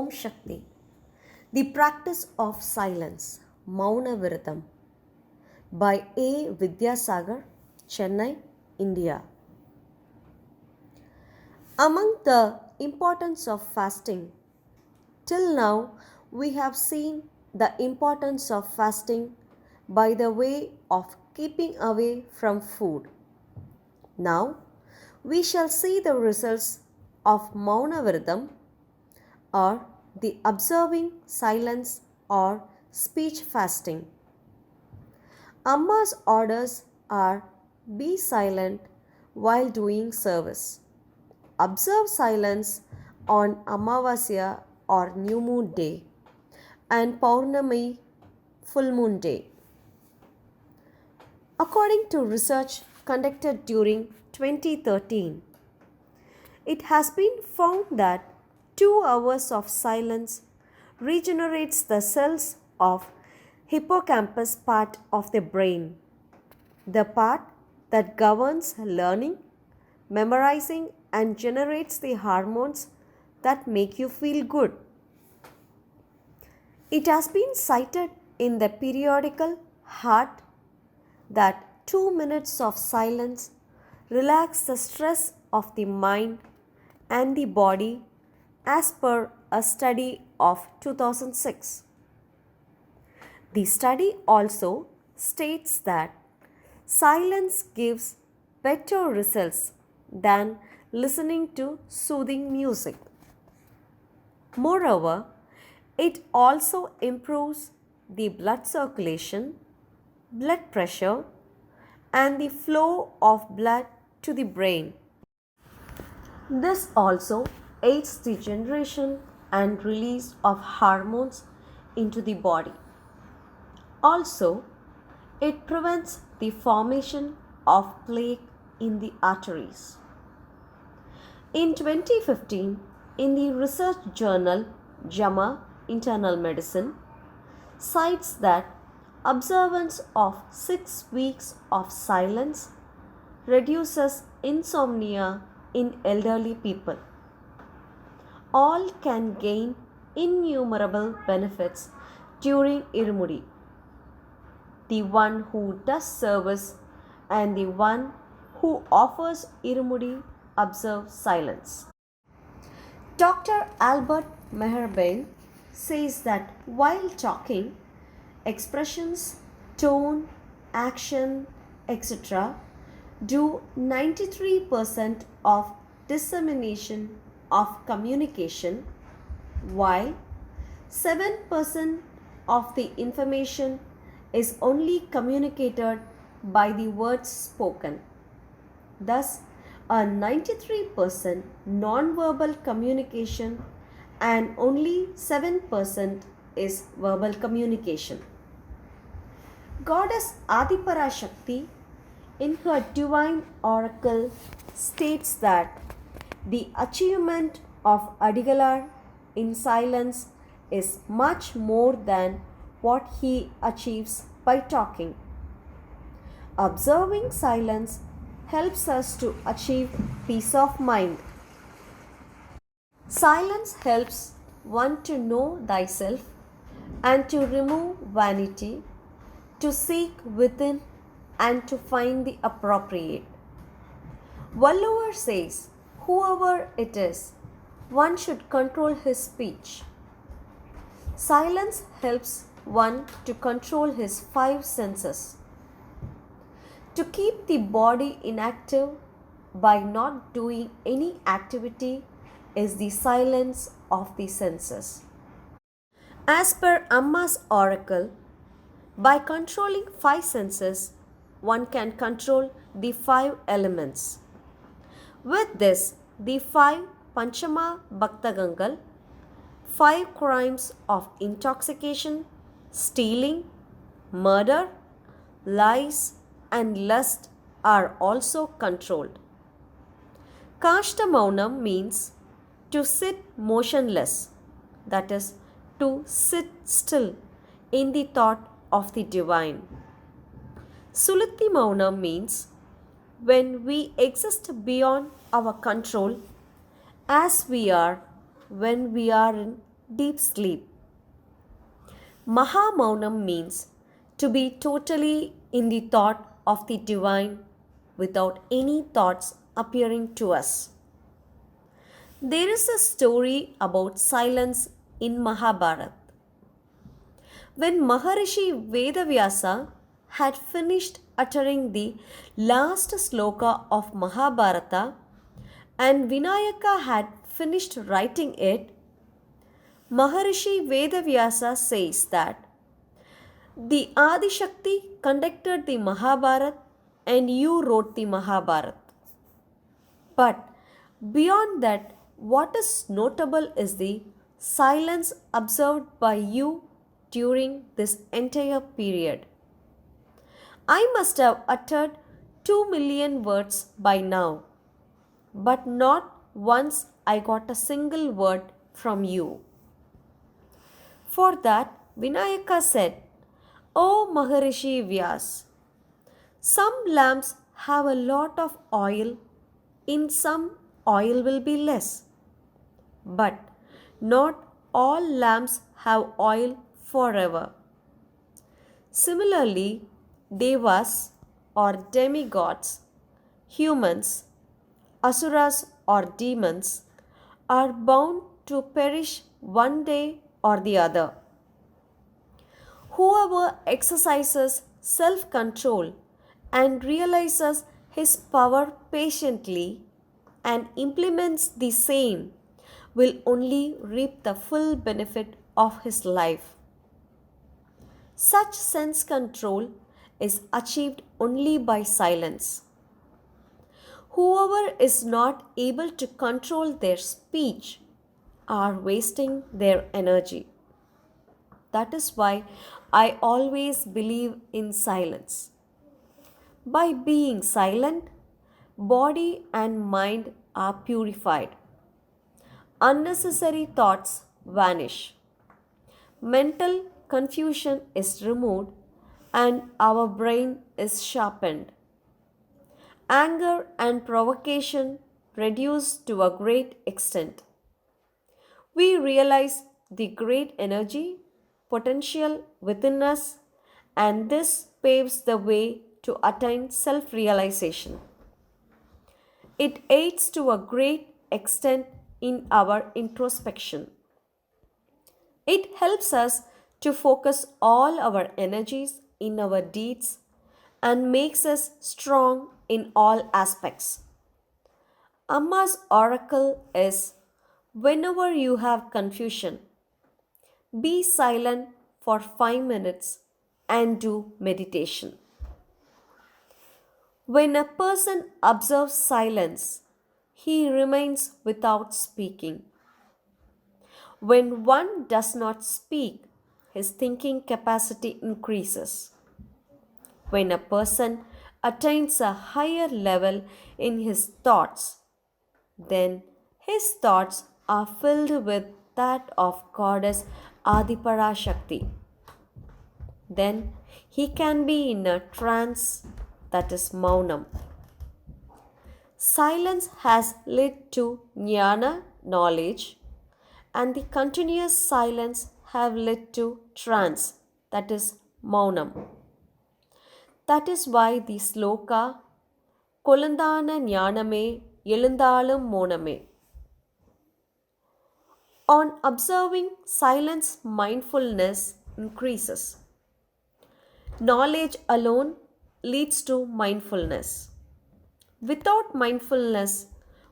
Om Shakti. The Practice of Silence, Mouna Vritham, by A. Vidyasagar, Chennai, India. Among the importance of fasting, till now we have seen the importance of fasting by the way of keeping away from food. Now we shall see the results of Mouna Vritham, or the observing silence or speech fasting. Amma's orders are: be silent while doing service. Observe silence on Amavasya or New Moon Day and Paurnami full moon day. According to research conducted during 2013, it has been found that 2 hours of silence regenerates the cells of hippocampus part of the brain, the part that governs learning, memorizing, and generates the hormones that make you feel good. It has been cited in the periodical Heart that 2 minutes of silence relax the stress of the mind and the body, as per a study of 2006. The study also states that silence gives better results than listening to soothing music. Moreover, it also improves the blood circulation, blood pressure, and the flow of blood to the brain. This also aids the generation and release of hormones into the body. Also, it prevents the formation of plaque in the arteries. In 2015, in the research journal JAMA Internal Medicine, cites that observance of 6 weeks of silence reduces insomnia in elderly people. All can gain innumerable benefits during Irumudi. The one who does service and the one who offers Irumudi observe silence. Dr. Albert Meherbain says that while talking, expressions, tone, action, etc. do 93% of dissemination of communication, while 7% of the information is only communicated by the words spoken. Thus, a 93% non-verbal communication and only 7% is verbal communication. Goddess Adiparashakti in her divine oracle states that the achievement of Adigalar in silence is much more than what he achieves by talking. Observing silence helps us to achieve peace of mind. Silence helps one to know thyself and to remove vanity, to seek within and to find the appropriate. Valluvar says, whoever it is, one should control his speech. Silence helps one to control his 5 senses. To keep the body inactive by not doing any activity is the silence of the senses. As per Amma's oracle, by controlling 5 senses, one can control the 5 elements. With this, the 5 Panchama Bhaktagangal, 5 crimes of intoxication, stealing, murder, lies, and lust are also controlled. Kashta Maunam means to sit motionless, that is, to sit still in the thought of the divine. Sulati Maunam means when we exist beyond our control, as we are when we are in deep sleep. Maha means to be totally in the thought of the divine without any thoughts appearing to us. There is a story about silence in Mahabharata. When Maharishi Vedavyasa had finished uttering the last sloka of Mahabharata and Vinayaka had finished writing it, Maharishi Vedavyasa says that the Adi Shakti conducted the Mahabharata and you wrote the Mahabharata. But beyond that, what is notable is the silence observed by you during this entire period. I must have uttered 2 million words by now, but not once I got a single word from you. For that, Vinayaka said, O Maharishi Vyas, some lamps have a lot of oil, in some oil will be less. But not all lamps have oil forever. Similarly, devas or demigods, humans, asuras or demons are bound to perish one day or the other. Whoever exercises self control and realizes his power patiently and implements the same will only reap the full benefit of his life. Such sense control is achieved only by silence. Whoever is not able to control their speech are wasting their energy. That is why I always believe in silence. By being silent, body and mind are purified. Unnecessary thoughts vanish. Mental confusion is removed and our brain is sharpened. Anger and provocation reduce to a great extent. We realize the great energy potential within us, and this paves the way to attain self realization. It aids to a great extent in our introspection. It helps us to focus all our energies in our deeds and makes us strong in all aspects. Amma's oracle is whenever you have confusion, be silent for 5 minutes and do meditation. When a person observes silence, he remains without speaking. When one does not speak, his thinking capacity increases. When a person attains a higher level in his thoughts, then his thoughts are filled with that of Goddess Adiparashakti. Then he can be in a trance, that is Mounam. Silence has led to jnana, knowledge, and the continuous silence have led to trance, that is Mounam. That is why the sloka Kolandana Jnaname Elundalum Moname. On observing silence, mindfulness increases. Knowledge alone leads to mindfulness. Without mindfulness,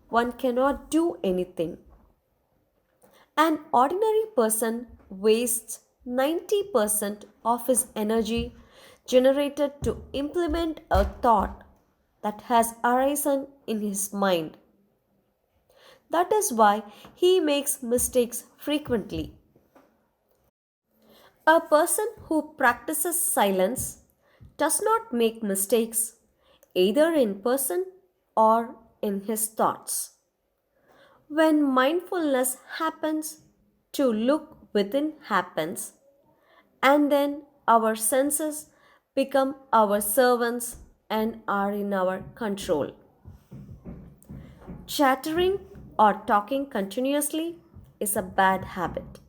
one cannot do anything. An ordinary person wastes 90% of his energy generated to implement a thought that has arisen in his mind. That is why he makes mistakes frequently. A person who practices silence does not make mistakes either in person or in his thoughts. When mindfulness happens, to look within happens, and then our senses become our servants and are in our control. Chattering or talking continuously is a bad habit.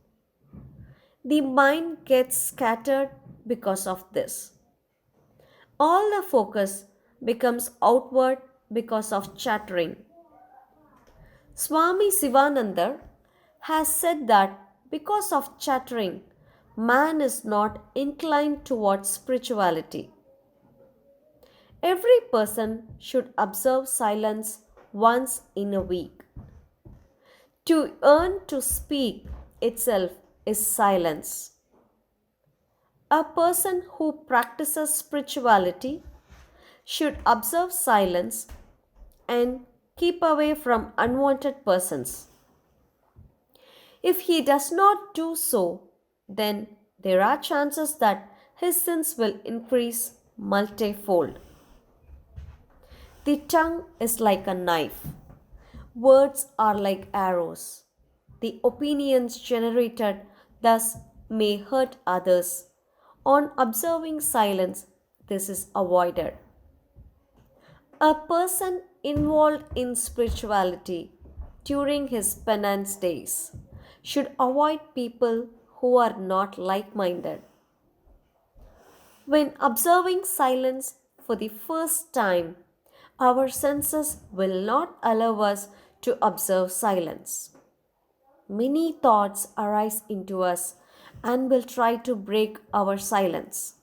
The mind gets scattered because of this. All the focus becomes outward because of chattering. Swami Sivananda has said that because of chattering, man is not inclined towards spirituality. Every person should observe silence once in a week. To earn to speak itself is silence. A person who practices spirituality should observe silence and keep away from unwanted persons. If he does not do so, then there are chances that his sins will increase multifold. The tongue is like a knife. Words are like arrows. The opinions generated thus may hurt others. On observing silence, this is avoided. A person involved in spirituality during his penance days should avoid people who are not like minded. When observing silence for the first time, our senses will not allow us to observe silence. Many thoughts arise into us and will try to break our silence.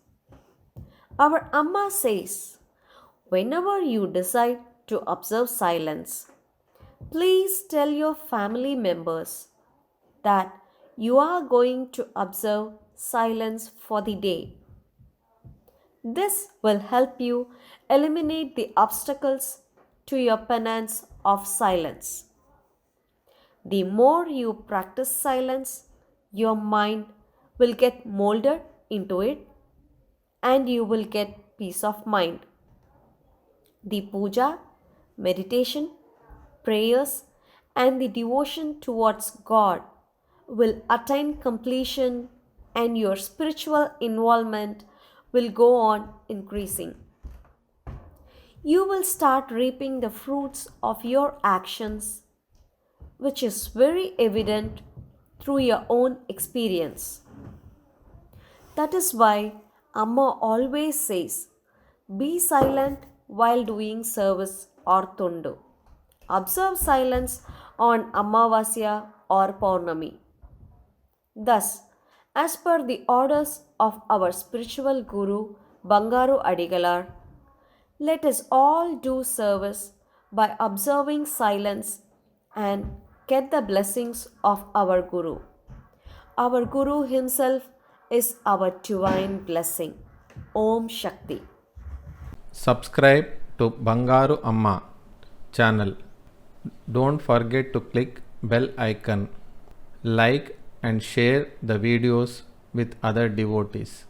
Our Amma says, whenever you decide to observe silence, please tell your family members that you are going to observe silence for the day. This will help you eliminate the obstacles to your penance of silence. The more you practice silence, your mind will get molded into it and you will get peace of mind. The puja, meditation, prayers, and the devotion towards God will attain completion and your spiritual involvement will go on increasing. You will start reaping the fruits of your actions, which is very evident through your own experience. That is why Amma always says, be silent while doing service or tundu. Observe silence on Amavasya or Paurnami. Thus, as per the orders of our spiritual guru Bangaru Adigalar, let us all do service by observing silence and get the blessings of our guru. Our guru himself is our divine blessing. Om Shakti. Subscribe to Bangaru Amma channel. Don't forget to click bell icon. Like and share the videos with other devotees.